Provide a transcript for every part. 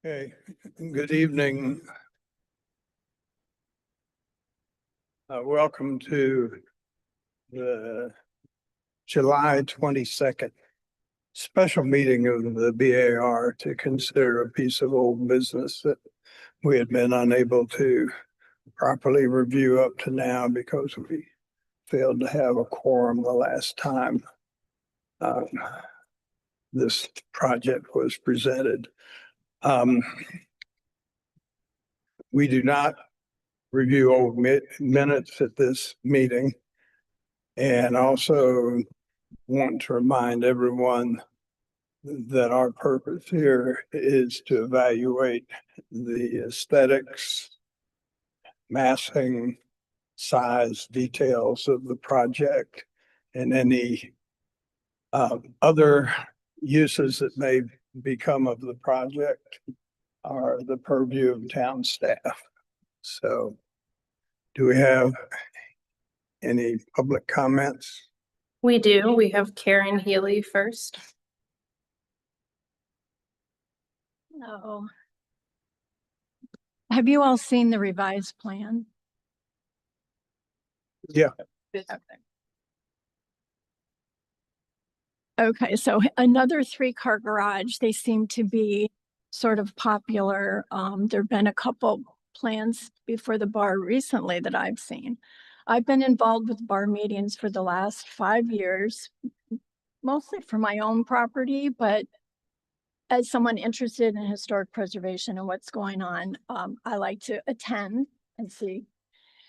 Okay, good evening. Welcome to the July 22nd special meeting of the BAR to consider a piece of old business that we had been unable to properly review up to now because we failed to have a quorum the last time this project was presented. We do not review old minutes at this meeting. And also want to remind everyone that our purpose here is to evaluate the aesthetics, massing, size, details of the project, and any other uses that may become of the project are the purview of town staff. So do we have any public comments? We do. We have Karen Healy first. No. Have you all seen the revised plan? Yeah. Okay, so another 3-car garage, they seem to be sort of popular. There've been a couple plans before the bar recently that I've seen. I've been involved with bar meetings for the last 5 years, mostly for my own property, but as someone interested in historic preservation and what's going on, I like to attend and see.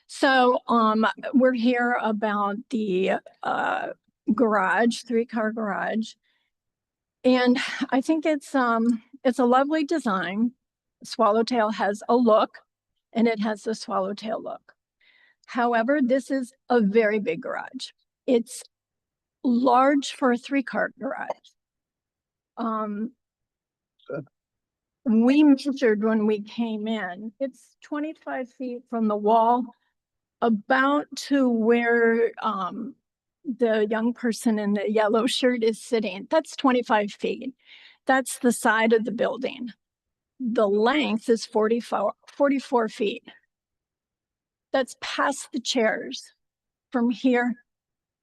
So we're here about the garage, 3-car garage. And I think it's a lovely design. Swallowtail has a look, and it has the Swallowtail look. However, this is a very big garage. It's large for a 3-car garage. We measured when we came in, it's 25 feet from the wall, about to where the young person in the yellow shirt is sitting. That's 25 feet. That's the side of the building. The length is 44 feet. That's past the chairs. From here,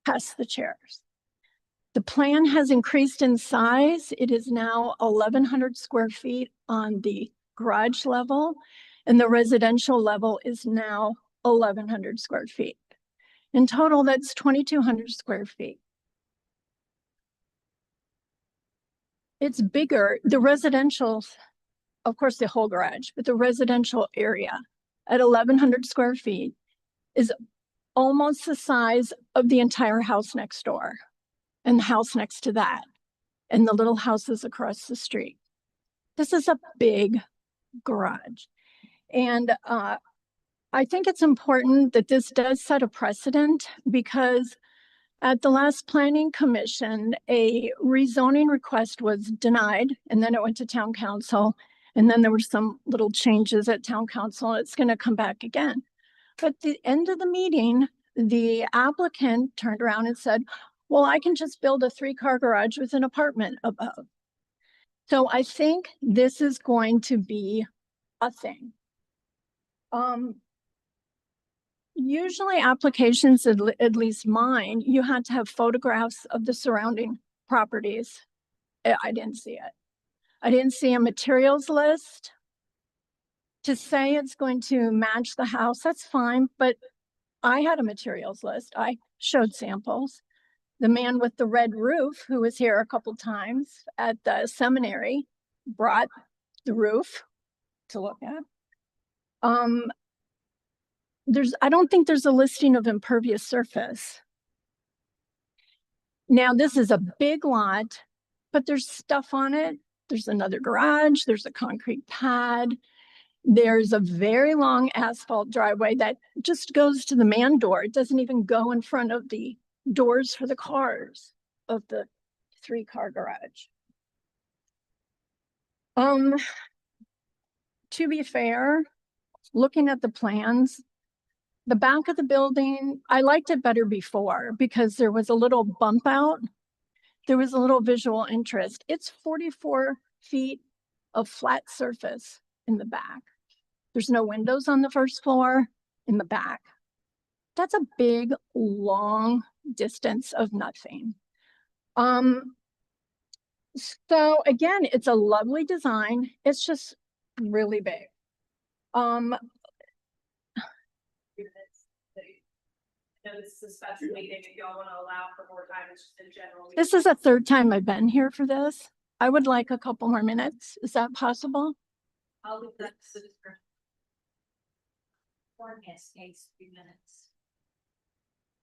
past the chairs. The plan has increased in size. It is now 1,100 square feet on the garage level, and the residential level is now 1,100 square feet. In total, that's 2,200 square feet. It's bigger. The residential, of course, the whole garage, but the residential area at 1,100 square feet is almost the size of the entire house next door, and the house next to that, and the little houses across the street. This is a big garage. And I think it's important that this does set a precedent, because at the last planning commission, a rezoning request was denied, and then it went to town council, and then there were some little changes at town council. It's going to come back again. But at the end of the meeting, the applicant turned around and said, well, I can just build a 3-car garage with an apartment above. So I think this is going to be a thing. Usually applications, at least mine, you had to have photographs of the surrounding properties. I didn't see it. I didn't see a materials list. To say it's going to match the house, that's fine, but I had a materials list. I showed samples. The man with the red roof, who was here a couple times at the seminary, brought the roof to look at. I don't think there's a listing of impervious surface. Now, this is a big lot, but there's stuff on it. There's another garage, there's a concrete pad. There's a very long asphalt driveway that just goes to the man door. It doesn't even go in front of the doors for the cars of the 3-car garage. To be fair, looking at the plans, the back of the building, I liked it better before because there was a little bump out. There was a little visual interest. It's 44 feet of flat surface in the back. There's no windows on the first floor in the back. That's a big, long distance of nothing. So again, it's a lovely design. It's just really big. This is a special meeting. If y'all want to allow for more time, it's just in general. This is the third time I've been here for this. I would like a couple more minutes. Is that possible? I'll leave that to the discretion. Takes 3 minutes.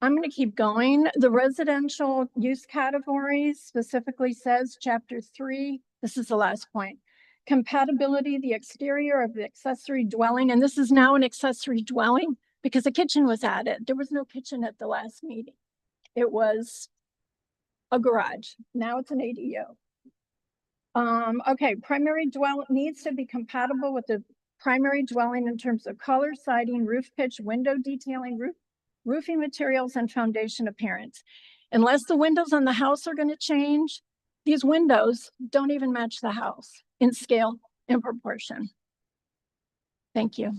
I'm going to keep going. The residential use categories specifically says chapter 3. This is the last point. Compatibility, the exterior of the accessory dwelling. And this is now an accessory dwelling because a kitchen was added. There was no kitchen at the last meeting. It was a garage. Now it's an ADU. Okay, primary dwelling needs to be compatible with the primary dwelling in terms of color, siding, roof pitch, window detailing, roofing materials, and foundation appearance. Unless the windows on the house are going to change, these windows don't even match the house in scale and proportion. Thank you.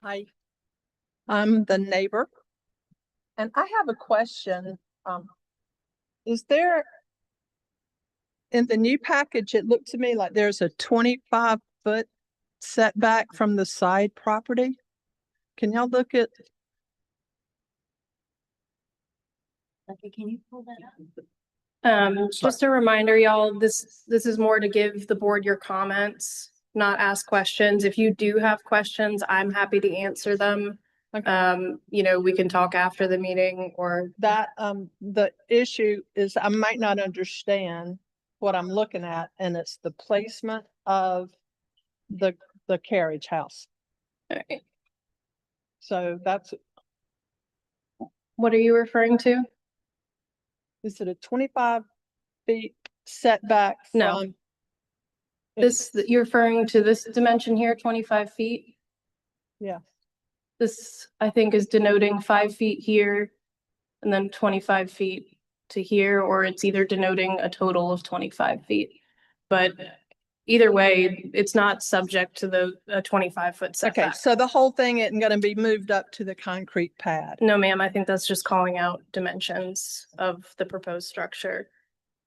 Hi, I'm the neighbor. And I have a question. Is there, in the new package, it looked to me like there's a 25-foot setback from the side property. Can y'all look at? Okay, can you pull that up? Just a reminder, y'all, this is more to give the board your comments, not ask questions. If you do have questions, I'm happy to answer them. Okay. You know, we can talk after the meeting or That, the issue is I might not understand what I'm looking at, and it's the placement of the carriage house. okay. So that's, What are you referring to? is it a 25 feet setback No. from? You're referring to this dimension here, 25 feet? Yeah, This, I think, is denoting 5 feet here and then 25 feet to here, or it's either denoting a total of 25 feet. But either way, it's not subject to the 25-foot okay, setback. so the whole thing isn't gonna be moved up to the concrete pad. No, ma'am, I think that's just calling out dimensions of the proposed structure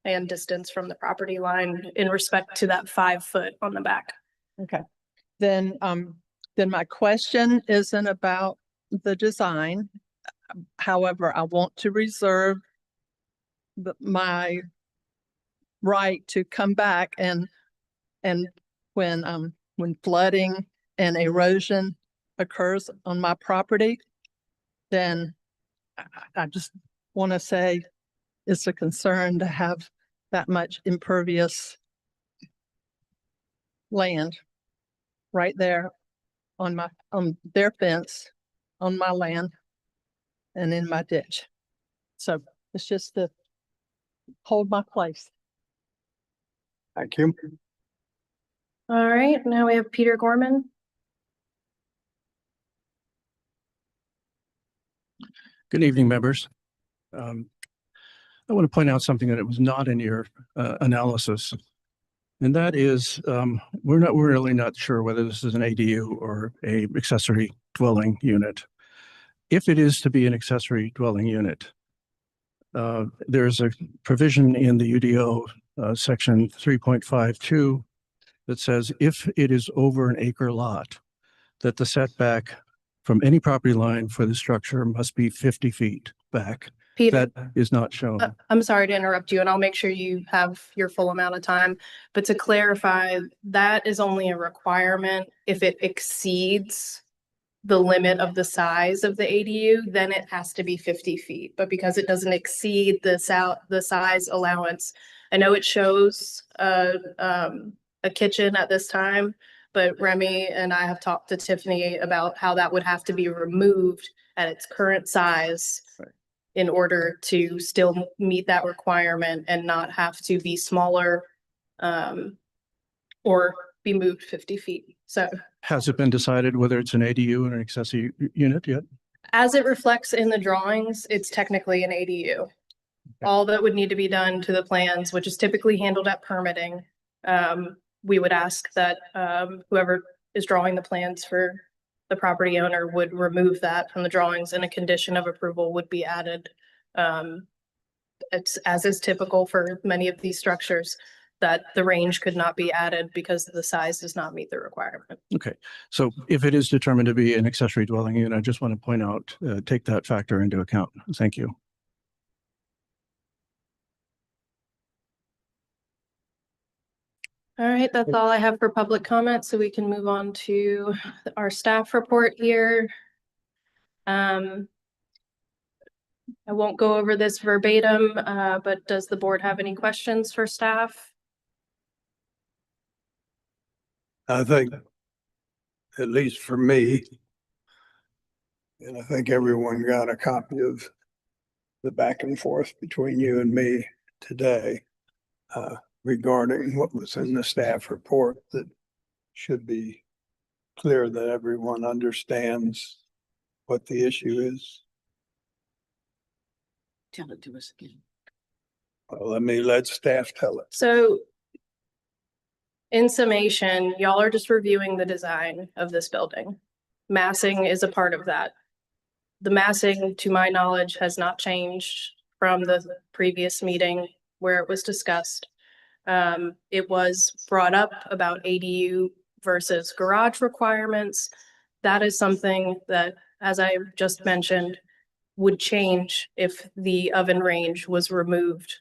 and distance from the property line in respect to that 5 foot on the back. Okay, then my question isn't about the design. However, I want to reserve my right to come back and when flooding and erosion occurs on my property, then I just want to say it's a concern to have that much impervious land right there on their fence, on my land, and in my ditch. So it's just to hold my place. Thank you. All right, now we have Peter Gorman. Good evening, members. I want to point out something that it was not in your analysis. And that is, we're really not sure whether this is an ADU or a accessory dwelling unit. If it is to be an accessory dwelling unit, there's a provision in the UDO section 3.52 that says if it is over an acre lot, that the setback from any property line for the structure must be 50 feet back. Peter, That is not shown. I'm sorry to interrupt you, and I'll make sure you have your full amount of time. But to clarify, that is only a requirement if it exceeds the limit of the size of the ADU, then it has to be 50 feet. But because it doesn't exceed the size allowance, I know it shows a kitchen at this time, but Remy and I have talked to Tiffany about how that would have to be removed at its current size in order to still meet that requirement and not have to be smaller or be moved 50 feet. So Has it been decided whether it's an ADU or an accessory unit yet? as it reflects in the drawings, it's technically an ADU. All that would need to be done to the plans, which is typically handled at permitting. We would ask that whoever is drawing the plans for the property owner would remove that from the drawings, and a condition of approval would be added. It's as is typical for many of these structures, that the range could not be added because the size does not meet the requirement. Okay, so if it is determined to be an accessory dwelling unit, I just want to point out, take that factor into account. Thank you. All right, that's all I have for public comment, so we can move on to our staff report here. I won't go over this verbatim, but does the board have any questions for staff? I think, at least for me, and I think everyone got a copy of the back and forth between you and me today, regarding what was in the staff report, that should be clear that everyone understands what the issue is. Tell it to us again. Well, let staff tell it. So in summation, y'all are just reviewing the design of this building. Massing is a part of that. The massing, to my knowledge, has not changed from the previous meeting where it was discussed. It was brought up about ADU versus garage requirements. That is something that, as I just mentioned, would change if the oven range was removed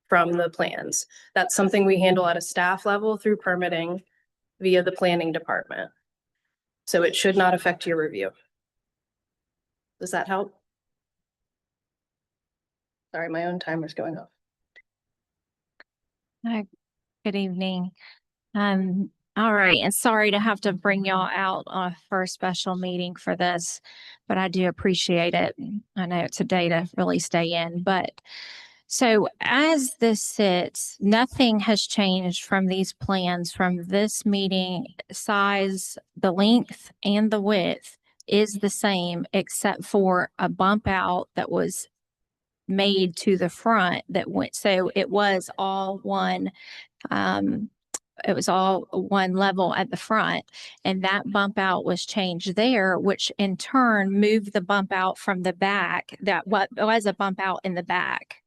from the plans. That's something we handle at a staff level through permitting via the planning department. So it should not affect your review. Does that help? Sorry, my own timer's going off. Good evening. All right, and sorry to have to bring y'all out for a special meeting for this, but I do appreciate it. I know it's a day to really stay in, but so as this sits, nothing has changed from these plans from this meeting. Size, the length and the width is the same, except for a bump out that was made to the front that went, so it was all one, it was all one level at the front, and that bump out was changed there, which in turn moved the bump out from the back. That what was a bump out in the back.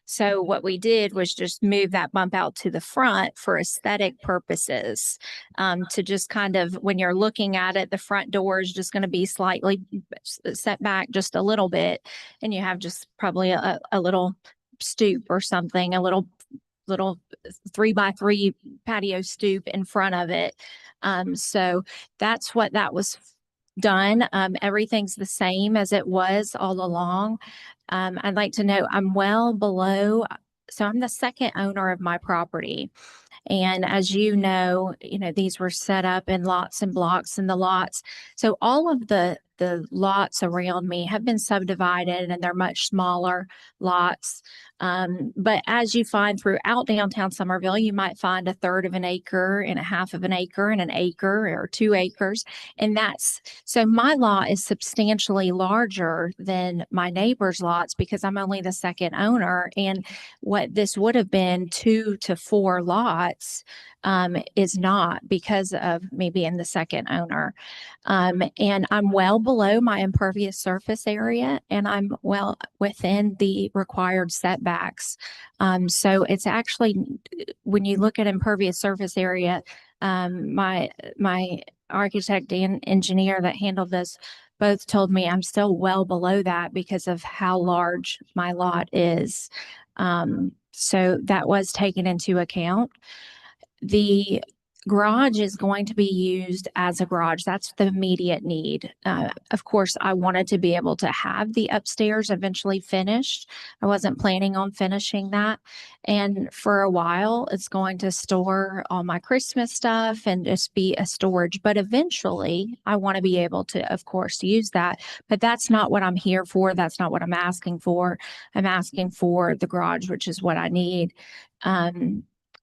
So what we did was just move that bump out to the front for aesthetic purposes, to just kind of, when you're looking at it, the front door is just going to be slightly set back just a little bit, and you have just probably a little stoop or something, a little 3x3 patio stoop in front of it. So that's what that was done. Everything's the same as it was all along. I'd like to know, I'm well below, so I'm the second owner of my property. And as you know, these were set up in lots and blocks in the lots. So all of the lots around me have been subdivided, and they're much smaller lots. But as you find throughout downtown Summerville, you might find a third of an acre and a half of an acre and an acre or 2 acres. And so my lot is substantially larger than my neighbor's lots because I'm only the second owner. And what this would have been 2 to 4 lots is not, because of me being the second owner. And I'm well below my impervious surface area, and I'm well within the required setbacks. So it's actually, when you look at impervious surface area, my architect and engineer that handled this both told me I'm still well below that because of how large my lot is. So that was taken into account. The garage is going to be used as a garage. That's the immediate need. Of course, I wanted to be able to have the upstairs eventually finished. I wasn't planning on finishing that. And for a while, it's going to store all my Christmas stuff and just be a storage. But eventually, I want to be able to, of course, use that. But that's not what I'm here for. That's not what I'm asking for. I'm asking for the garage, which is what I need.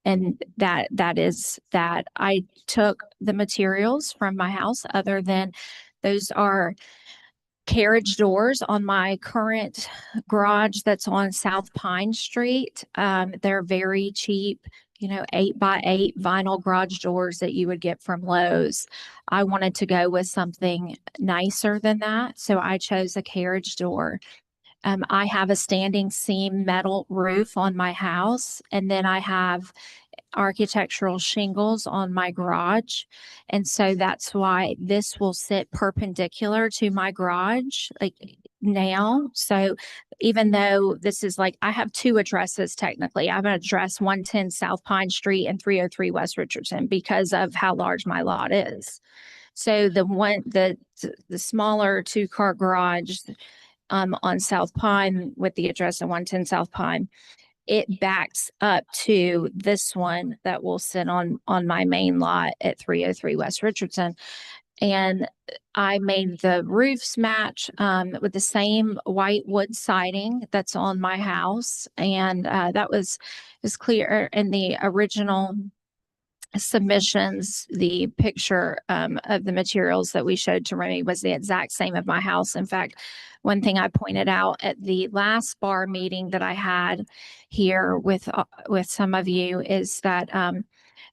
And that is that I took the materials from my house, other than those are carriage doors on my current garage that's on South Pine Street. They're very cheap, 8x8 vinyl garage doors that you would get from Lowe's. I wanted to go with something nicer than that, so I chose a carriage door. I have a standing seam metal roof on my house, and then I have architectural shingles on my garage. And so that's why this will sit perpendicular to my garage, like now. So even though this is like, I have two addresses technically. I have an address 110 South Pine Street and 303 West Richardson because of how large my lot is. So the smaller 2-car garage on South Pine with the address of 110 South Pine, it backs up to this one that will sit on my main lot at 303 West Richardson. And I made the roofs match with the same white wood siding that's on my house. And that was clear in the original submissions. The picture of the materials that we showed to Remy was the exact same of my house. In fact, one thing I pointed out at the last bar meeting that I had here with some of you is that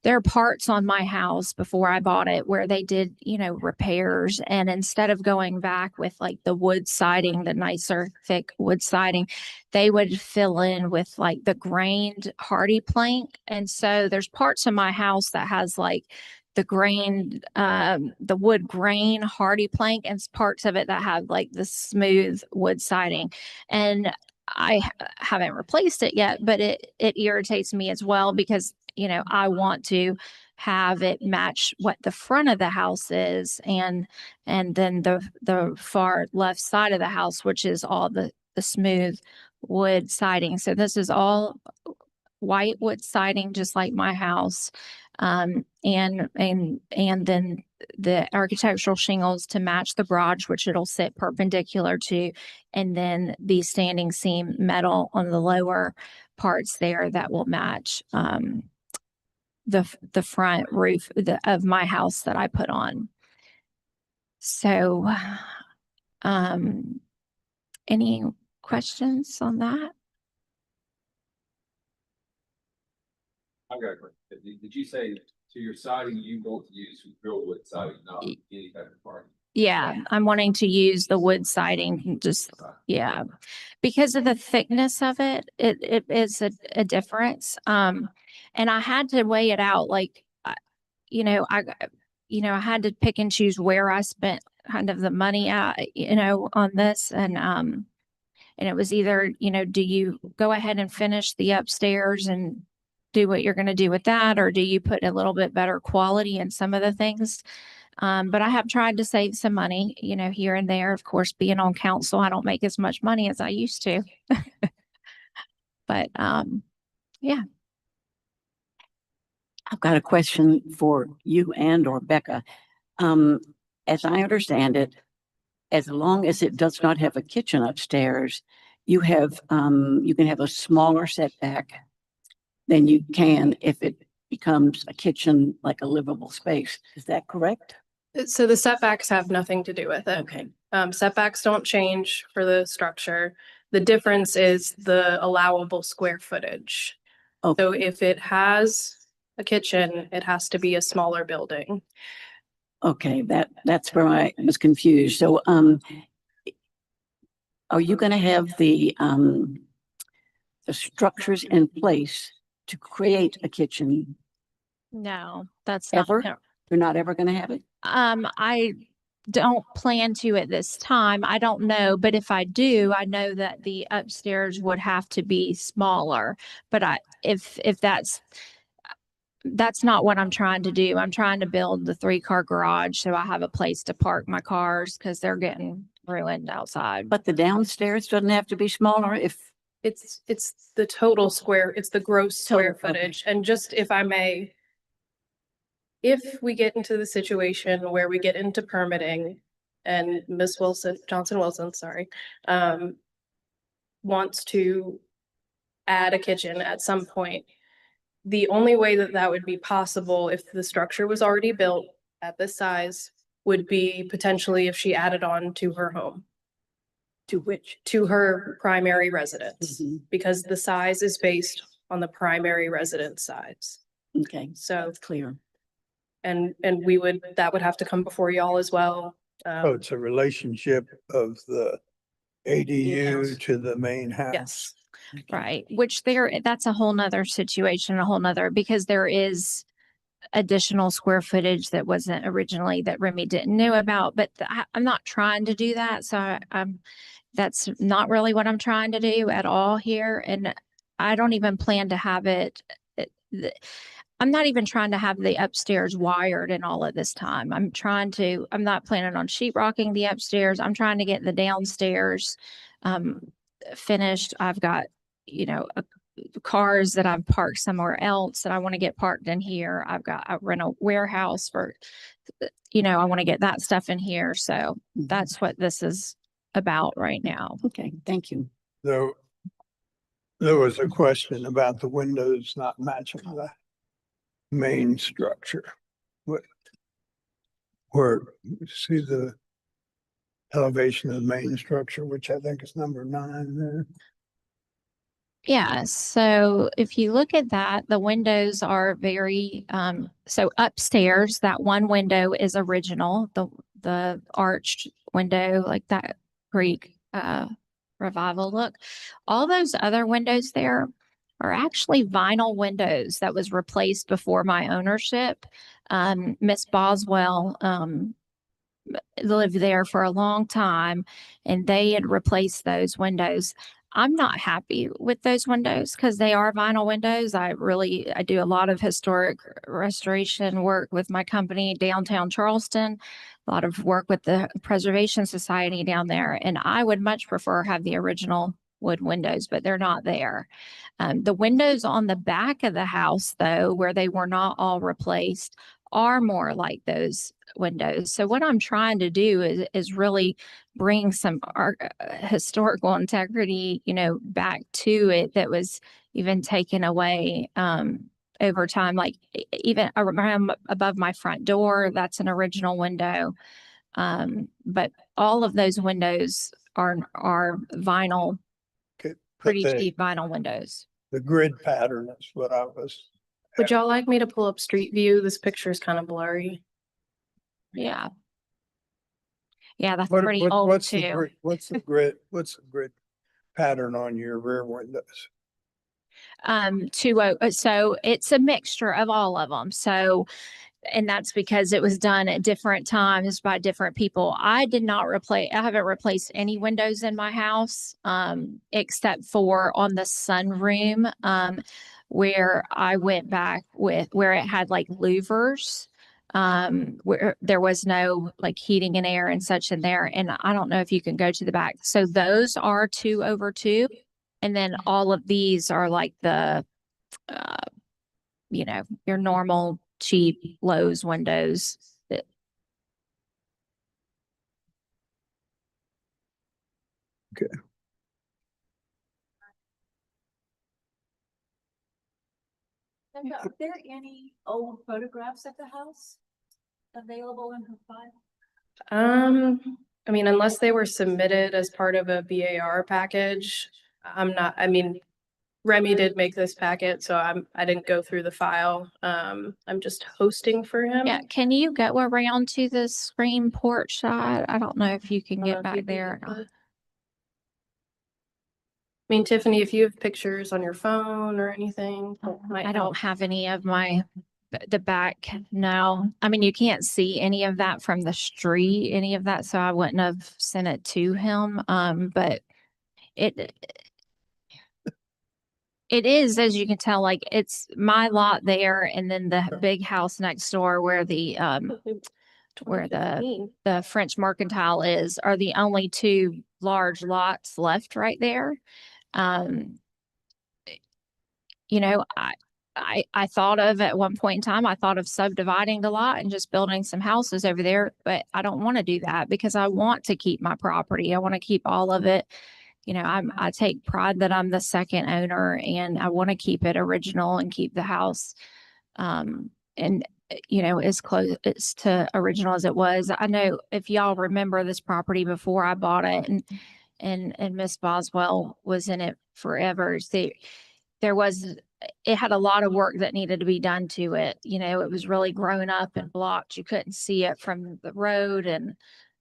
there are parts on my house before I bought it where they did, repairs. And instead of going back with like the wood siding, the nicer thick wood siding, they would fill in with like the grained hardy plank. And so there's parts of my house that has like the grained, the wood grain hardy plank, and parts of it that have like the smooth wood siding. And I haven't replaced it yet, but it irritates me as well because, I want to have it match what the front of the house is, and then the far left side of the house, which is all the smooth wood siding. So this is all white wood siding, just like my house. And then the architectural shingles to match the garage, which it'll sit perpendicular to, and then the standing seam metal on the lower parts there that will match the front roof of my house that I put on. So, any questions on that? I've got a question. Did you say to your siding, you want to use real wood siding, not any type of part? Yeah, I'm wanting to use the wood siding, yeah, because of the thickness of it, it is a difference. And I had to weigh it out, like, I had to pick and choose where I spent kind of the money at, on this. And it was either, do you go ahead and finish the upstairs and do what you're going to do with that, or do you put a little bit better quality in some of the things? But I have tried to save some money, here and there. Of course, being on council, I don't make as much money as I used to. But yeah. I've got a question for you and or Becca. As I understand it, as long as it does not have a kitchen upstairs, you can have a smaller setback than you can if it becomes a kitchen, like a livable space. Is that correct? So the setbacks have nothing to do with it. Okay. Setbacks don't change for the structure. The difference is the allowable square footage. Okay. So if it has a kitchen, it has to be a smaller building. Okay, that's where I was confused. So, are you going to have the structures in place to create a kitchen? No, that's Ever? not. You're not ever going to have it? I don't plan to at this time. I don't know, but if I do, I know that the upstairs would have to be smaller. But if that's not what I'm trying to do. I'm trying to build the 3-car garage so I have a place to park my cars because they're getting ruined outside. But the downstairs doesn't have to be smaller if, It's the total square, it's the gross square Total, okay. footage. And just if I may, if we get into the situation where we get into permitting and Ms. Johnson Wilson, wants to add a kitchen at some point, the only way that that would be possible if the structure was already built at this size would be potentially if she added on to her home, To which? to her primary residence, Mhm. because the size is based on the primary residence size. Okay, So, that's clear. and we would, that would have to come before y'all as well. So it's a relationship of the ADU Yes. to the main house. Yes, Right, which that's a whole nother situation, a whole nother, because there is additional square footage that wasn't originally that Remy didn't know about, but I'm not trying to do that. So that's not really what I'm trying to do at all here. And I don't even plan to have I'm not even trying to have the upstairs wired and all of this time. I'm not planning on sheetrocking the upstairs. I'm trying to get the downstairs finished. I've got, cars that I've parked somewhere else that I want to get parked in here. I rent a warehouse for, I want to get that stuff in here. So Mhm. that's what this is about right now. Okay, thank you. Though there was a question about the windows not matching the main structure. Where you see the elevation of the main structure, which I think is number 9 there. Yeah, so if you look at that, the windows are very, so upstairs, that one window is original, the arched window, like that Greek revival look. All those other windows there are actually vinyl windows that was replaced before my ownership. Miss Boswell lived there for a long time, and they had replaced those windows. I'm not happy with those windows because they are vinyl windows. I do a lot of historic restoration work with my company downtown Charleston, a lot of work with the Preservation Society down there. And I would much prefer have the original wood windows, but they're not there. The windows on the back of the house, though, where they were not all replaced, are more like those windows. So what I'm trying to do is really bring some historical integrity, back to it that was even taken away over time. Like even around above my front door, that's an original window. But all of those windows are vinyl, Okay, but pretty cheap vinyl windows. the grid pattern is what I was. would y'all like me to pull up Street View? This picture is kind of blurry. Yeah. Yeah, that's What- pretty what- old what's the too. grid- What's the grid? What's the grid pattern on your rear windows? So it's a mixture of all of them. So, and that's because it was done at different times by different people. I haven't replaced any windows in my house, except for on the sunroom, where I went back where it had like louvers, where there was no like heating and air and such in there. And I don't know if you can go to the back. So those are 2/2. And then all of these are like the, your normal cheap Lowe's windows. Are there any old photographs of the house available in her file? I mean, unless they were submitted as part of a BAR package, Remy did make this packet, so I didn't go through the file. I'm just hosting for him. Yeah, can you go around to the screen porch side? I don't know if you can get back there or not. I mean, Tiffany, if you have pictures on your phone or anything, that might I help. don't have any of the back. No, I mean, you can't see any of that from the street, any of that. So I wouldn't have sent it to him. But it is, as you can tell, like it's my lot there. And then the big house next door where the 2015. French Mercantile are the only 2 large lots left right there. I thought of at one point in time, I thought of subdividing the lot and just building some houses over there, but I don't want to do that because I want to keep my property. I want to keep all of it I take pride that I'm the second owner and I want to keep it original and keep the house, and as close to original as it was. I know if y'all remember this property before I bought it, and Miss Boswell was in it forever. It had a lot of work that needed to be done to it. It was really grown up and blocked. You couldn't see it from the road, and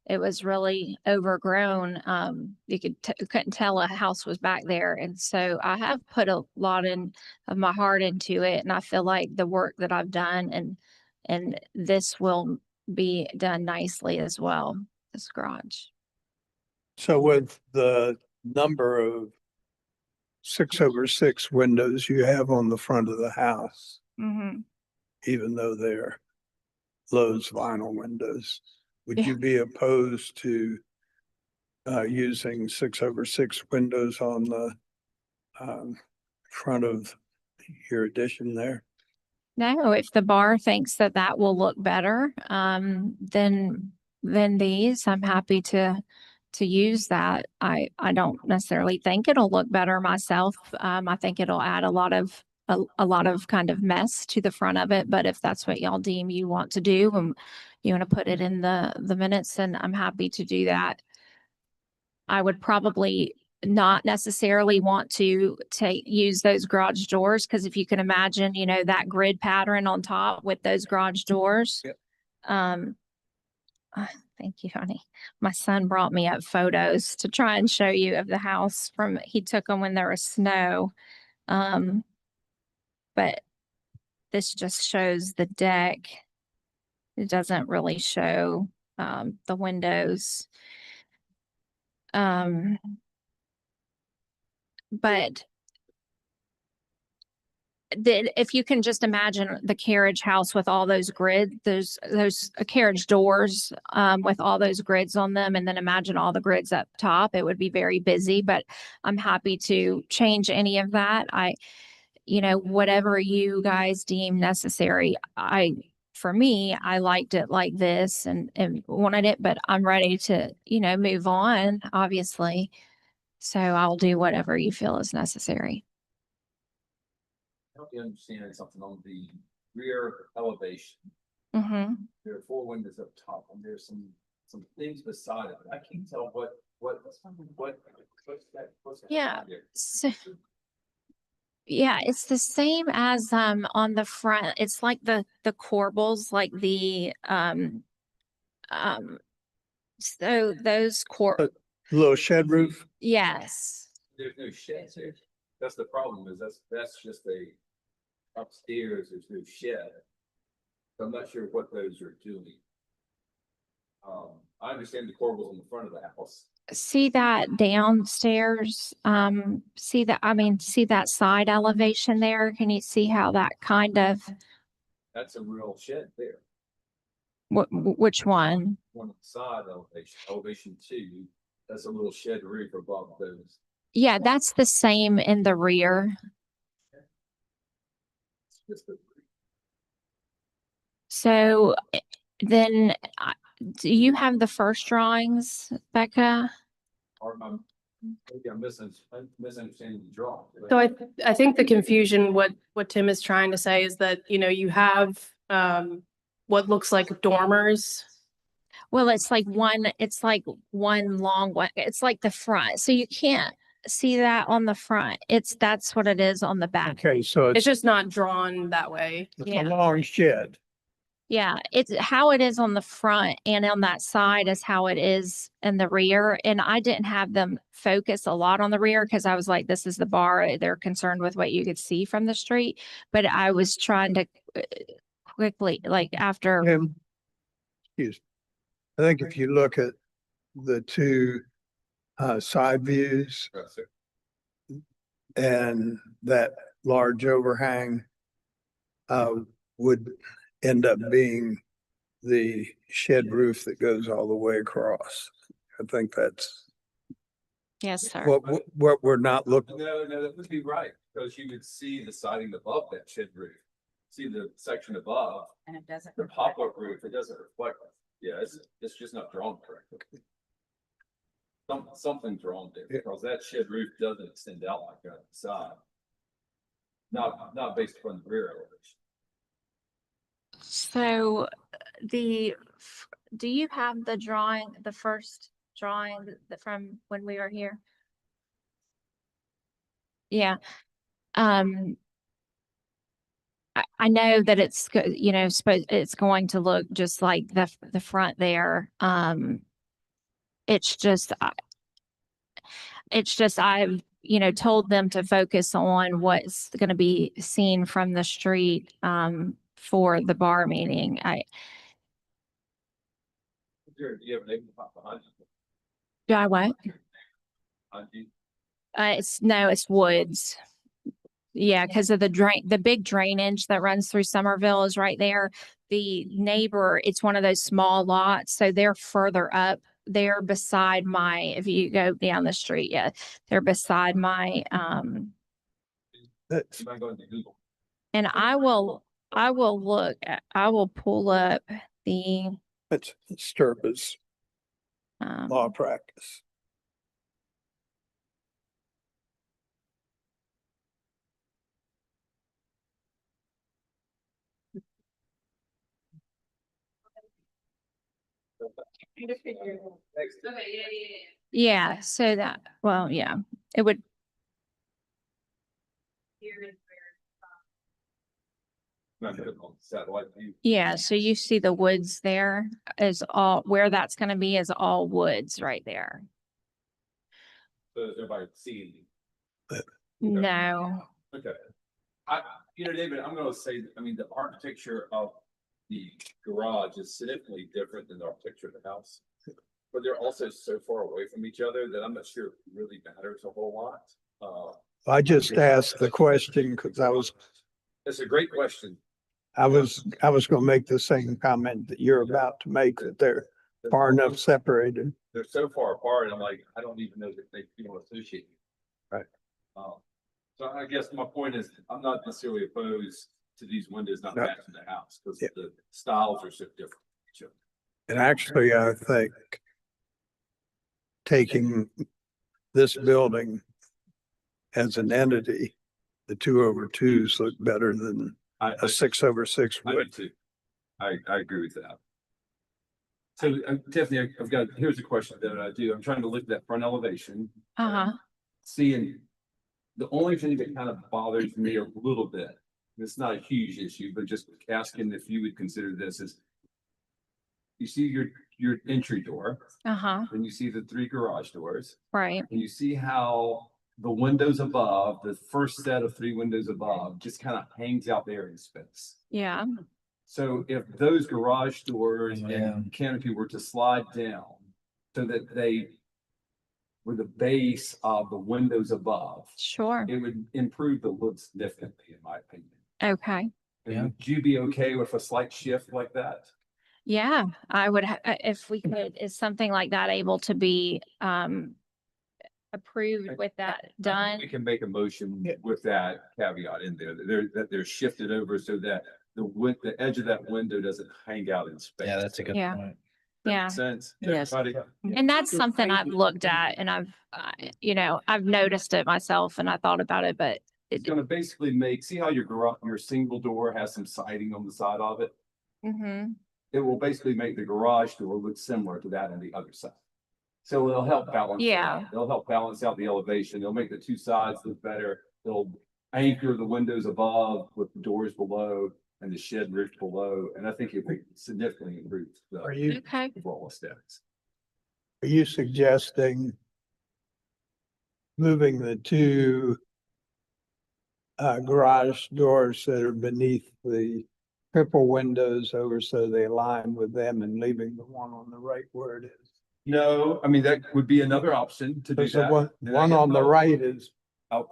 it was really overgrown. You couldn't tell a house was back there. And so I have put a lot of my heart into it. And I feel like the work that I've done and this will be done nicely as well, this garage. So with the number of 6/6 windows you have on the front of the house, Mm-hmm. even though they're Lowe's vinyl windows, would Yeah. you be opposed to using 6/6 windows on the front of your addition there? No, if the bar thinks that that will look better, than these, I'm happy to use that. I don't necessarily think it'll look better myself. I think it'll add a lot of kind of mess to the front of it. But if that's what y'all deem you want to do, and you want to put it in the minutes, then I'm happy to do that. I would probably not necessarily want to use those garage doors, because if you can imagine, that grid pattern on top with those garage doors. Yep. Thank you, honey. My son brought me up photos to try and show you of the house he took them when there was snow. But this just shows the deck. It doesn't really show, the windows. But if you can just imagine the carriage house with all those those carriage doors, with all those grids on them, and then imagine all the grids up top, it would be very busy. But I'm happy to change any of that. Whatever you guys deem necessary. For me, I liked it like this and wanted it, but I'm ready to, move on, obviously. So I'll do whatever you feel is necessary. Help you understand something on the rear elevation. Mm-hmm. There are 4 windows up top, and there's some things beside it. I can't tell what's that? Yeah. Yeah, it's the same as on the front. It's like the corbels, like the so those Little shed roof? yes. There's no shed there. That's the problem, is that's just upstairs, there's no shed. So I'm not sure what those are doing. I understand the corbels on the front of the house. See that downstairs, see that side elevation there? Can you see how that kind of, That's a real shed there. which one? One on the side elevation 2, that's a little shed roof above those. Yeah, that's the same in the rear. It's just a So then, do you have the first drawings, Becca? or maybe I'm misunderstanding the drawing. So I think the confusion, what Tim is trying to say is that, you have, what looks like dormers. Well, it's like one long one. It's like the front. So you can't see that on the front. That's what it is on the back. Okay, so It's it's just not drawn that way. a long shed. Yeah, it's how it is on the front, and on that side is how it is in the rear. And I didn't have them focus a lot on the rear because I was like, this is the bar. They're concerned with what you could see from the street. But I was trying to quickly, like after. Excuse me. I think if you look at the 2 side views That's it. and that large overhang would end up being the shed roof that goes all the way across. I think that's Yes, sir. what we're not looking. No, that would be right, because you would see the siding above that shed roof. See the section above, And it doesn't. the pop-up roof, it doesn't reflect. Yeah, it's just not drawn correctly. Something's wrong there, because that shed roof doesn't extend out like that on the side. Not based upon the rear elevation. So do you have the drawing, the first drawing from when we were here? Yeah. I know that it's, it's going to look just like the front there. It's just, I've, told them to focus on what's going to be seen from the street, for the bar meeting. Do you have a neighbor behind you? Do I what? Behind you? It's woods. Yeah, because of the big drainage that runs through Somerville is right there. The neighbor, it's one of those small lots, so they're further up. They're beside if you go down the street, yeah, they're beside my, That's, You mind going to Google? and I will pull up the, that's Sturba's law practice. yeah, so that, well, yeah, it would, Not good on satellite view. yeah, so you see the woods there is all, where that's gonna be is all woods right there. So is everybody seeing you? No, Okay. David, I'm gonna say, the architecture of the garage is significantly different than the architecture of the house. But they're also so far away from each other that I'm not sure it really matters a whole lot. I just asked the question because It's a great question. I was gonna make the same comment that you're about to make, that they're far enough separated. They're so far apart, I'm like, I don't even know that they feel associated. Right. So I guess my point is, I'm not necessarily opposed to these windows not No. matching the house, because Yeah. the styles are so different. from each other. And actually, I think taking this building as an entity, the 2/2s look better than a 6/6 I do would. too. I agree with that. So Tiffany, here's a question that I do. I'm trying to look at that front elevation. Seeing the only thing that kind of bothers me a little bit, it's not a huge issue, but just asking if you would consider this is you see your entry door, then you see the 3 garage doors, right, and you see how the windows above, the first set of 3 windows above, just kind of hangs out there in space. yeah, So if those garage doors and canopy were to slide down so that they were the base of the windows above, sure, it would improve the look significantly, in my opinion. okay. And would you be okay with a slight shift like that? Yeah, I would, if we could, is something like that able to be, approved with that done? We can make a motion Yeah. with that caveat in there, that they're shifted over so that the edge of that window doesn't hang out in space. Yeah, that's a good Yeah. point. Yeah. Makes sense? Yes. Everybody? And that's something I've looked at and I've noticed it myself and I thought about it, but It's gonna basically see how your single door has some siding on the side of it? mhm, It will basically make the garage door look similar to that on the other side. So it'll help balance. Yeah. It'll help balance out the elevation. It'll make the 2 sides look better. It'll anchor the windows above with the doors below and the shed roof below. And I think it would significantly improve Are the you, okay. overall aesthetics. are you suggesting moving the 2 garage doors that are beneath the triple windows over so they align with them and leaving the one on the right where it is? No, that would be another option to do Because the that. one on the right is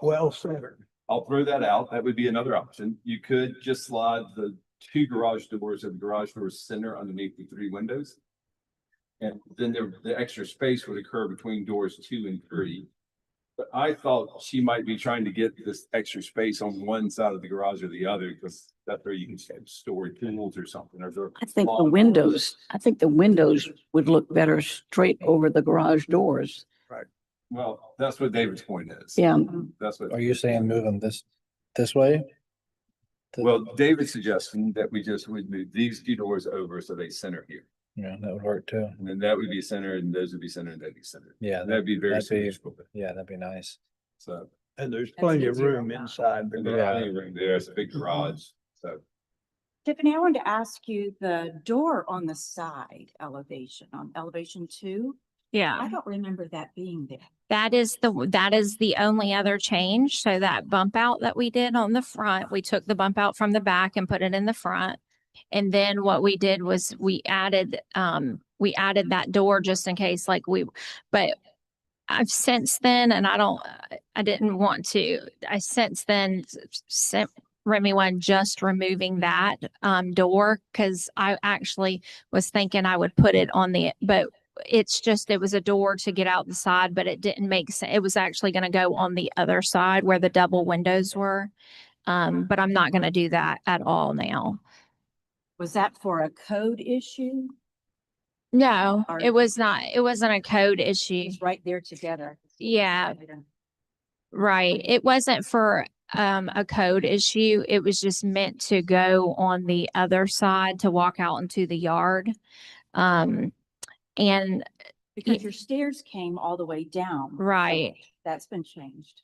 well centered. I'll throw that out. That would be another option. You could just slide the 2 garage doors of the garage doors center underneath the 3 windows. And then the extra space would occur between doors 2 and 3. But I thought she might be trying to get this extra space on one side of the garage or the other, because that's where you can store tools or something. I think the windows would look better straight over the garage doors. Well, that's what David's point is. Yeah. That's what. Are you saying move them this way? Well, David's suggesting that would move these two doors over so they center here. Yeah, that would work too. And then that would be centered and those would be centered and that'd be centered. Yeah, That'd be very that'd be- symmetrical. Yeah, that'd be nice. So, And there's That's plenty of easier room now. inside the and there's garage. plenty of room there. It's a big garage. So Tiffany, I wanted to ask you the door on the side elevation, on elevation 2. Yeah. I don't remember that being there. That is the only other change. So that bump out that we did on the front, we took the bump out from the back and put it in the front. And then what we did was we added that door just in case, but I've since then, and I didn't want to, I since then sent Remy one just removing that door, because I actually was thinking I would put it on but it was a door to get out the side, but it didn't make sense. It was actually going to go on the other side where the double windows were. But I'm not going to do that at all now. Was that for a code issue? No, Or- it was not. It wasn't a code issue. It's right there together. Yeah, right. It wasn't for a code issue. It was just meant to go on the other side to walk out into the yard. And Because your stairs came all the way down. so Right. That's been changed.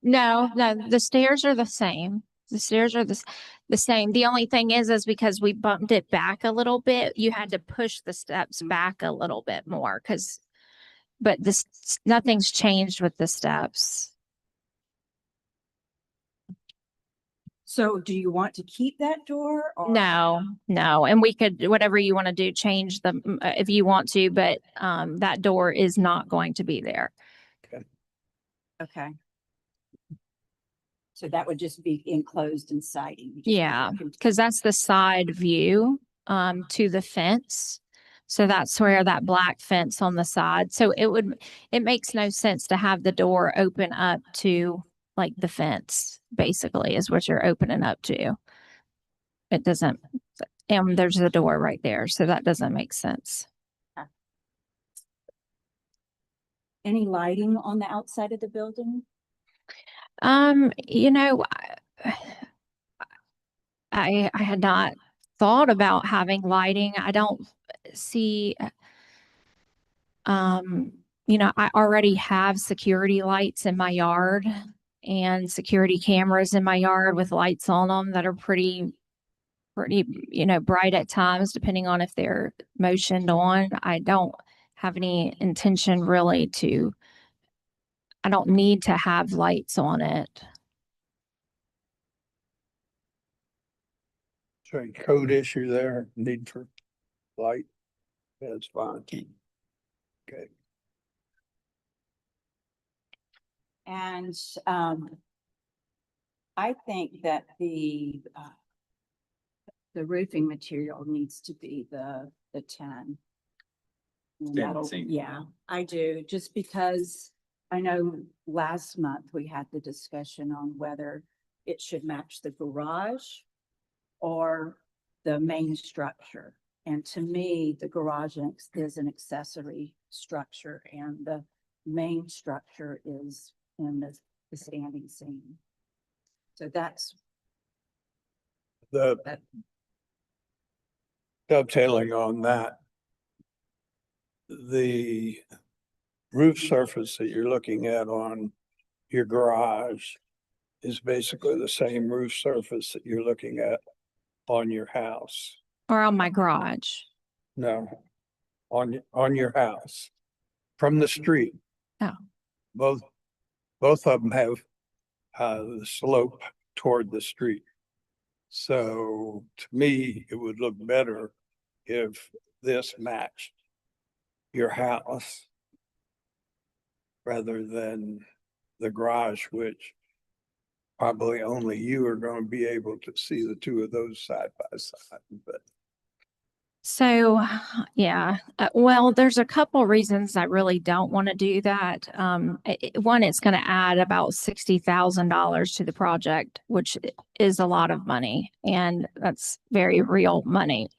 no, the stairs are the same. The stairs are the same. The only thing is because we bumped it back a little bit, you had to push the steps back a little bit more but nothing's changed with the steps. So do you want to keep that door? Or No. And we could, whatever you want to do, change them if you want to, but that door is not going to be there. Okay. So that would just be enclosed and siding. You just Yeah, want to because that's the side view to the fence. So that's where that black fence on the side. So it makes no sense to have the door open up to like the fence, basically, is what you're opening up to. It doesn't, and there's a door right there. So that doesn't make sense. Any lighting on the outside of the building? You know, I had not thought about having lighting. I don't see, I already have security lights in my yard and security cameras in my yard with lights on them that are pretty, bright at times, depending on if they're motioned on. I don't have any intention really I don't need to have lights on it. So a code issue there, need for light. That's fine. Okay. And I think that the roofing material needs to be the 10. And that'll- Standard seam. Yeah, I do, just because I know last month we had the discussion on whether it should match the garage or the main structure. And to me, the garage is an accessory structure and the main structure is in the standing seam. So that's, The That- dovetailing on that. The roof surface that you're looking at on your garage is basically the same roof surface that you're looking at on your house. Or on my garage. No, on your house, from the street. Oh. Both of them have the slope toward the street. So to me, it would look better if this matched your house rather than the garage, which probably only you are going to be able to see the two of those side by side, but So, yeah, well, there's a couple reasons I really don't want to do that. One, it's going to add about $60,000 to the project, which is a lot of money, and that's very real money.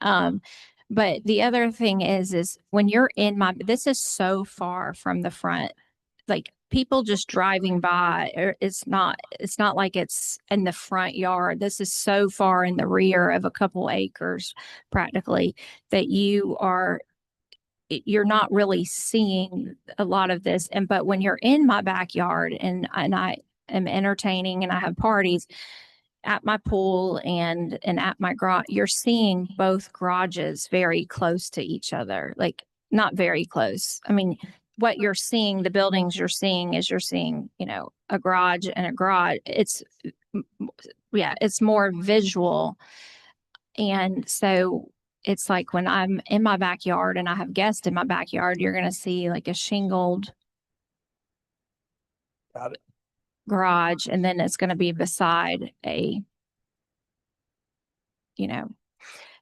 But the other thing is when you're in this is so far from the front, like people just driving by, it's not like it's in the front yard. This is so far in the rear of a couple acres practically that you're not really seeing a lot of this. But when you're in my backyard and I am entertaining and I have parties at my pool and at my garage, you're seeing both garages very close to each other, like not very close. I mean, what you're seeing, the buildings you're seeing is you're seeing, a garage and a garage. It's more visual. And so it's like when I'm in my backyard and I have guests in my backyard, you're going to see like a shingled Got it. garage, and then it's going to be beside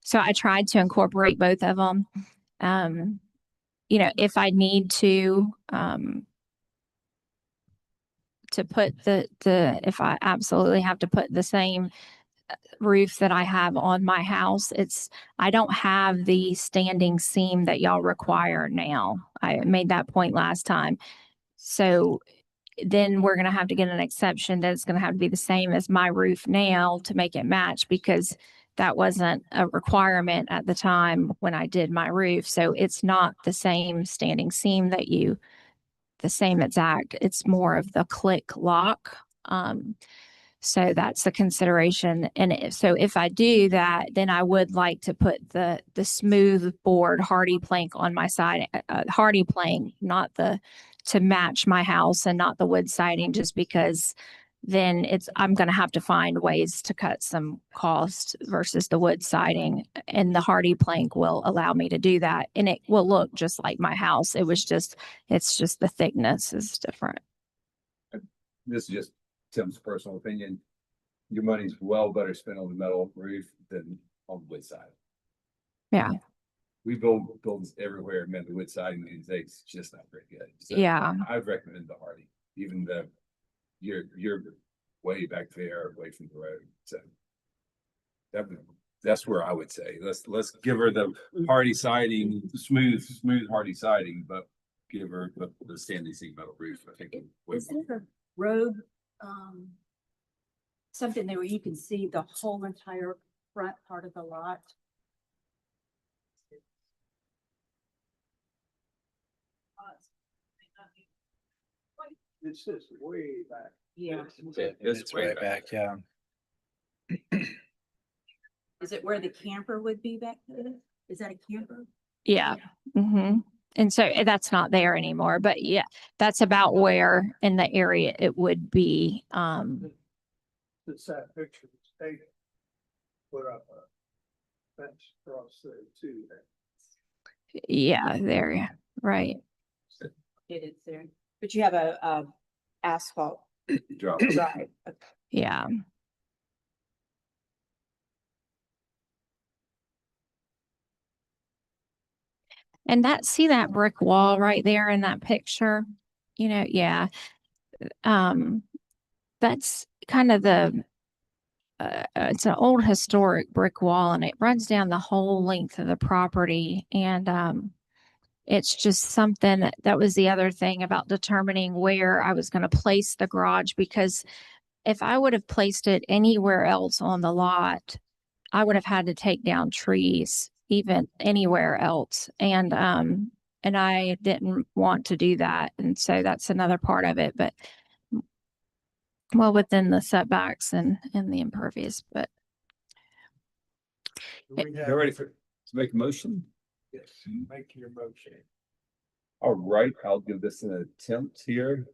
so I tried to incorporate both of them. If I need to put if I absolutely have to put the same roof that I have on my house, I don't have the standing seam that y'all require now. I made that point last time. So then we're going to have to get an exception that it's going to have to be the same as my roof now to make it match, because that wasn't a requirement at the time when I did my roof. So it's not the same standing seam the same exact, it's more of the click lock. So that's the consideration. And so if I do that, then I would like to put the smooth board hardy plank on my side, hardy plank, not to match my house and not the wood siding, just because then I'm going to have to find ways to cut some cost versus the wood siding. And the hardy plank will allow me to do that. And it will look just like my house. It's just the thickness is different. This is just Tim's personal opinion. Your money's well better spent on the metal roof than on the wood side. Yeah. We build buildings everywhere, man, the wood siding these days is just not very good. So Yeah. I'd recommend the hardy, even though you're way back there, away from the road. So that's where I would say, let's give her the hardy siding, smooth hardy siding, but give her the standing seam metal roof. I think. Is there a road, something there where you can see the whole entire front part of the lot? This is way back. Yeah. It's way back, yeah. Is it where the camper would be back there? Is that a camper? Yeah. Mm-hmm. And so that's not there anymore, but yeah, that's about where in the area it would be. It's that picture was taken. Put up a fence across there too. Yeah, there. Right. It is there, but you have a asphalt Drop. drive. Yeah. And see that brick wall right there in that picture, yeah. That's kind of it's an old historic brick wall, and it runs down the whole length of the property. And, it's just something that was the other thing about determining where I was going to place the garage, because if I would have placed it anywhere else on the lot, I would have had to take down trees even anywhere else. And I didn't want to do that. And so that's another part of it, but well, within the setbacks and the impervious, but You're ready to make a motion? Yes, make your motion. All right, I'll give this an attempt here.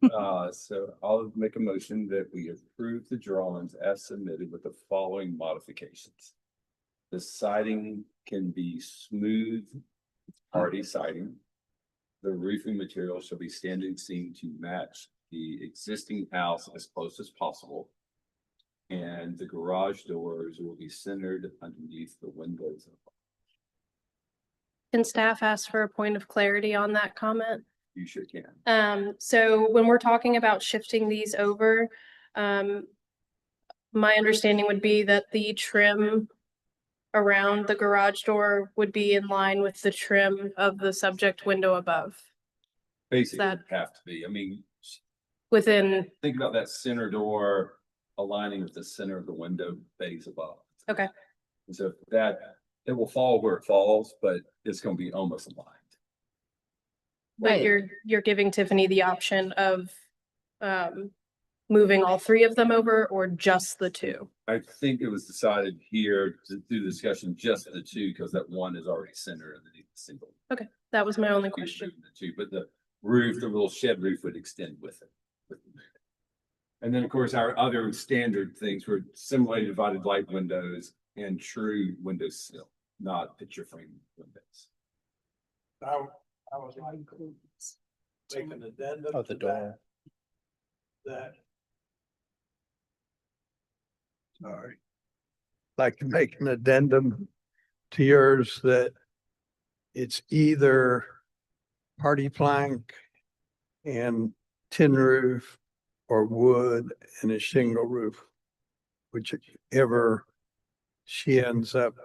So I'll make a motion that we approve the drawings as submitted with the following modifications. The siding can be smooth, hardy siding. The roofing material shall be standing seam to match the existing house as close as possible. And the garage doors will be centered underneath the windows. Can staff ask for a point of clarity on that comment? You sure can. So when we're talking about shifting these over, my understanding would be that the trim around the garage door would be in line with the trim of the subject window above. Basically, that- it'd have to be, I mean, within, Think about that center door aligning with the center of the window base above. okay, And so that, it will fall where it falls, but it's gonna be almost aligned. but Right. you're giving Tiffany the option of moving all three of them over or just the two? I think it was decided here to do the discussion, just the two, because that one is already centered underneath the single. That was my only Be question. moving the two, but the roof, the little shed roof would extend with it. And then, of course, our other standard things were similarly divided light windows and true window sill, not picture frame windows. I was like, make an addendum Oh, the to door. that. Sorry. Like to make an addendum to yours that it's either hardy plank and tin roof or wood and a shingle roof, whichever she ends up.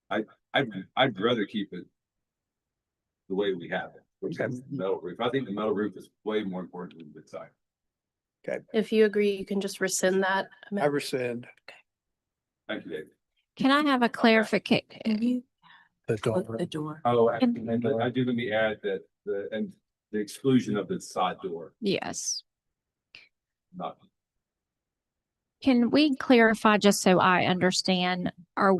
I'd rather keep it the way we have it, which Okay. is metal roof. I think the metal roof is way more important than the side. If you agree, you can just rescind that. I rescind. Thank you, Dave. Can I have a clarification? You The door. put the door. Oh, And- and I do, let me add that and the exclusion of the side door, Yes. not. Can we clarify, just so I understand, are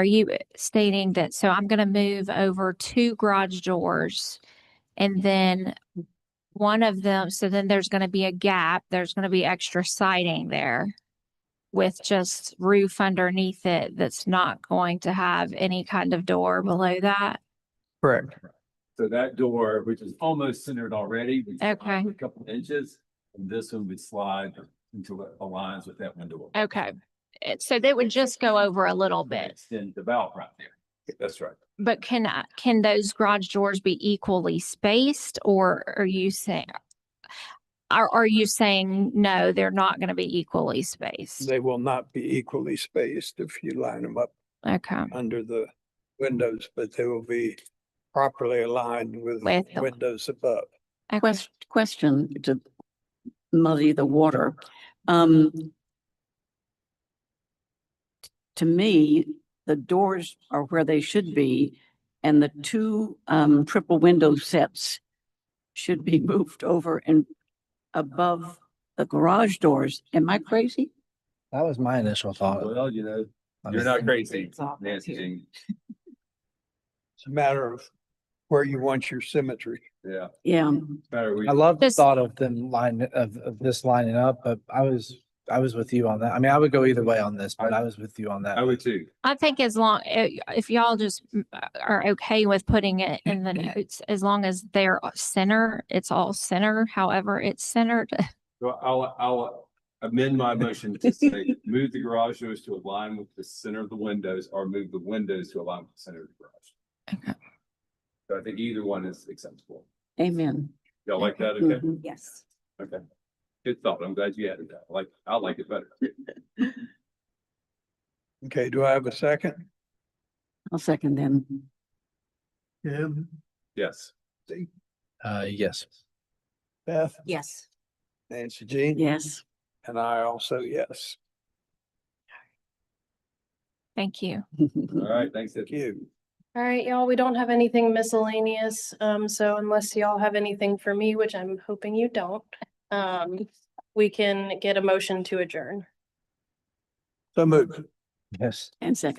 you stating that, so I'm gonna move over 2 garage doors and then one of them, so then there's gonna be a gap, there's gonna be extra siding there with just roof underneath it that's not going to have any kind of door below that? Correct. So that door, which is almost centered already. would slide Okay. A couple inches, and this one would slide until it aligns with that window. Okay, so they would just go over a little bit, Extend the valve right there. That's right. but can those garage doors be equally spaced, or are you saying? Are you saying, no, they're not gonna be equally spaced? They will not be equally spaced if you line them up Okay, under the windows, but they will be properly aligned with With the- windows above. okay, Question to muddy the water. To me, the doors are where they should be, and the 2 triple window sets should be moved over and above the garage doors. Am I crazy? That was my initial thought. Well, I you're mean, not crazy, It's awful Nancy here. Jean. It's a matter of where you want your symmetry. Yeah, Yeah. matter we. I love the This- thought of them of this lining up, but I was with you on that. I mean, I would go either way on this, but I was with you on that. I would too. I think as long, if y'all just are okay with putting it in the notes, as long as they're center, it's all center, however it's centered. So I'll amend my motion to say, move the garage doors to align with the center of the windows, or move the windows to align with the center of the garage. Okay. So I think either one is acceptable. Amen. Y'all like that? Okay, Mhm. Yes. okay. Good thought. I'm glad you added that. I like it better. Okay, do I have a second? I'll second them. Jim, Yes. Yes. Beth, Yes. Nancy Jean? Yes. And I also, yes. Thank you. All right, thanks. Thank you. All right, y'all, we don't have anything miscellaneous, so unless y'all have anything for me, which I'm hoping you don't, we can get a motion to adjourn. So moved. Yes. And second.